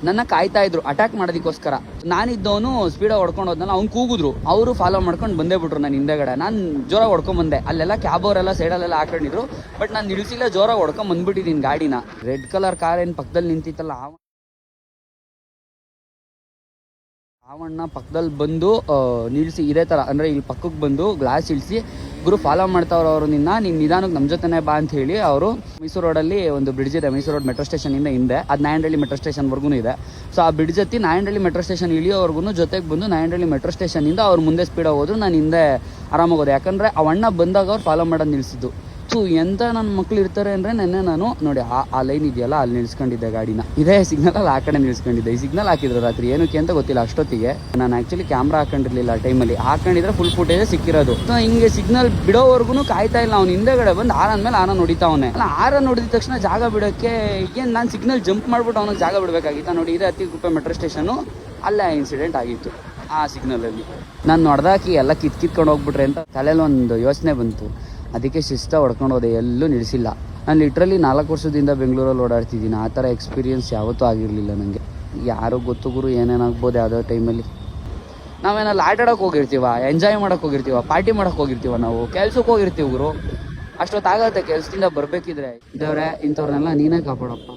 ನನ್ನ ಕಾಯ್ತಾ ಇದ್ರು ಅಟ್ಯಾಕ್ ಮಾಡೋದಕ್ಕೋಸ್ಕರ. ನಾನಿದ್ದವನು ಸ್ಪೀಡಾಗಿ ಹೊಡ್ಕೊಂಡು ಹೋದ್ನಲ್ಲ, ಅವ್ನು ಕೂಗಿದ್ರು, ಅವರು ಫಾಲೋ ಮಾಡ್ಕೊಂಡು ಬಂದೇ ಬಿಟ್ರು ನನ್ನ ಹಿಂದೆಗಡೆ. ನಾನು ಜೋರಾಗಿ ಹೊಡ್ಕೊಂಡ್ ಬಂದೆ. ಅಲ್ಲೆಲ್ಲ ಕ್ಯಾಬ್ ಅವರೆಲ್ಲ ಸೈಡಲ್ಲೆಲ್ಲ ಹಾಕೊಂಡಿದ್ರು, ಬಟ್ ನಾನು ನಿಲ್ಸಿಲ್ಲ, ಜೋರಾಗಿ ಹೊಡ್ಕೊಂಡ್ ಬಂದ್ಬಿಟ್ಟಿದ್ದೀನಿ ಗಾಡಿನ. ರೆಡ್ ಕಲರ್ ಕಾರ್ ಏನು ಪಕ್ಕದಲ್ಲಿ ನಿಂತಿತ್ತಲ್ಲ, ಆವಣ್ಣ ಪಕ್ಕದಲ್ಲಿ ಬಂದು ನಿಲ್ಲಿಸಿ ಇದೇ ಥರ, ಅಂದರೆ ಇಲ್ಲಿ ಪಕ್ಕಕ್ಕೆ ಬಂದು ಗ್ಲಾಸ್ ಇಳಿಸಿ, ಗುರು ಫಾಲೋ ಮಾಡ್ತಾವ್ರು ಅವರು, ನೀನು ನಿಧಾನಕ್ಕೆ ನಮ್ಮ ಜೊತೆನೇ ಬಾ ಅಂತ ಹೇಳಿ ಅವರು ಮೈಸೂರು ರೋಡಲ್ಲಿ ಒಂದು ಬ್ರಿಡ್ಜ್ ಇದೆ, ಮೈಸೂರು ರೋಡ್ ಮೆಟ್ರೋ ಸ್ಟೇಷನಿಂದ ಹಿಂದೆ, ಅದು ನಾಯಂಡಹಳ್ಳಿ ಮೆಟ್ರೋ ಸ್ಟೇಷನ್ವರೆಗೂ ಇದೆ. ಸೊ ಆ ಬ್ರಿಡ್ಜ್ ಹತ್ತಿ ನಾಯಂಡಹಳ್ಳಿ ಮೆಟ್ರೋ ಸ್ಟೇಷನ್ ಇಳಿಯೋವರೆಗೂ ಜೊತೆಗೆ ಬಂದು ನಾಯಂಡಹಳ್ಳಿ ಮೆಟ್ರೋ ಸ್ಟೇಷನಿಂದ ಅವ್ರು ಮುಂದೆ ಸ್ಪೀಡಾಗಿ ಹೋದ್ರು, ನಾನು ಹಿಂದೆ ಆರಾಮಾಗೋದು. ಯಾಕಂದರೆ ಆ ಅಣ್ಣ ಬಂದಾಗ ಅವ್ರು ಫಾಲೋ ಮಾಡೋದು ನಿಲ್ಲಿಸಿದ್ದು. ಸೊ ಎಂತ ನನ್ನ ಮಕ್ಳು ಇರ್ತಾರೆ ಅಂದರೆ, ನೆನ್ನೆ ನಾನು ನೋಡಿ ಆ ಲೈನ್ ಇದೆಯಲ್ಲ, ಅಲ್ಲಿ ನಿಲ್ಸ್ಕೊಂಡಿದ್ದೆ ಗಾಡಿನ, ಇದೇ ಸಿಗ್ನಲ್ ಆ ಕಡೆ ನಿಲ್ಸ್ಕೊಂಡಿದ್ದೆ. ಈ ಸಿಗ್ನಲ್ ಹಾಕಿದ್ರು ರಾತ್ರಿ, ಏನಕ್ಕೆ ಅಂತ ಗೊತ್ತಿಲ್ಲ ಅಷ್ಟೊತ್ತಿಗೆ. ನಾನು ಆ್ಯಕ್ಚುಲಿ ಕ್ಯಾಮ್ರಾ ಹಾಕೊಂಡಿರ್ಲಿಲ್ಲ ಆ ಟೈಮಲ್ಲಿ, ಹಾಕೊಂಡಿದ್ರೆ ಫುಲ್ ಫುಟೇಜ್ ಸಿಕ್ಕಿರೋದು. ಸೊ ಹಿಂಗೆ ಸಿಗ್ನಲ್ ಬಿಡೋವರೆಗೂ ಕಾಯ್ತಾ ಇಲ್ಲ, ಅವ್ನು ಹಿಂದೆಗಡೆ ಬಂದು ಆರಾದ್ಮೇಲೆ ಆರ ನೋಡಿತಾವನೆ. ಅಲ್ಲ, ಆರ ನೋಡಿದ ತಕ್ಷಣ ಜಾಗ ಬಿಡೋಕ್ಕೆ ಏನು ನಾನು ಸಿಗ್ನಲ್ ಜಂಪ್ ಮಾಡ್ಬಿಟ್ಟು ಅವನಿಗೆ ಜಾಗ ಬಿಡಬೇಕಾಗಿತ್ತ. ನೋಡಿ, ಇದೇ ಹತ್ತಿಗುಪ್ಪೆ ಮೆಟ್ರೋ ಸ್ಟೇಷನು, ಅಲ್ಲೇ ಇನ್ಸಿಡೆಂಟ್ ಆಗಿತ್ತು ಆ ಸಿಗ್ನಲಲ್ಲಿ. ನಾನು ನೋಡ್ದಾಕಿ ಎಲ್ಲ ಕಿತ್ಕೊಂಡು ಹೋಗ್ಬಿಟ್ರೆ ಅಂತ ತಲೆಯಲ್ಲಿ ಒಂದು ಯೋಚನೆ ಬಂತು. ಅದಕ್ಕೆ ಶಿಸ್ತ ಹೊಡ್ಕೊಂಡು ಹೋದೆ, ಎಲ್ಲೂ ನಿಲ್ಲಿಸಿಲ್ಲ. ನಾನು ಲಿಟ್ರಲಿ 4 ವರ್ಷದಿಂದ ಬೆಂಗಳೂರಲ್ಲಿ ಓಡಾಡ್ತಿದ್ದೀನಿ, ಆ ಥರ ಎಕ್ಸ್ಪೀರಿಯನ್ಸ್ ಯಾವತ್ತೂ ಆಗಿರಲಿಲ್ಲ ನನಗೆ. ಯಾರೋ ಗೊತ್ತು ಗುರು ಏನೇನಾಗ್ಬೋದು ಯಾವುದೋ ಟೈಮಲ್ಲಿ. ನಾವೇನಲ್ಲಿ ಆಟಾಡೋಕೆ ಹೋಗಿರ್ತೀವ, ಎಂಜಾಯ್ ಮಾಡೋಕೆ ಹೋಗಿರ್ತೀವ, ಪಾರ್ಟಿ ಮಾಡೋಕೆ ಹೋಗಿರ್ತೀವ, ನಾವು ಕೆಲ್ಸಕ್ಕೆ ಹೋಗಿರ್ತೀವಿ ಗುರು. ಅಷ್ಟೊತ್ತಾಗತ್ತೆ ಕೆಲಸದಿಂದ ಬರಬೇಕಿದ್ರೆ. ಇದ್ದವ್ರೆ ಇಂಥವ್ರನ್ನೆಲ್ಲ ನೀನೇ ಕಾಪಾಡಪ್ಪ.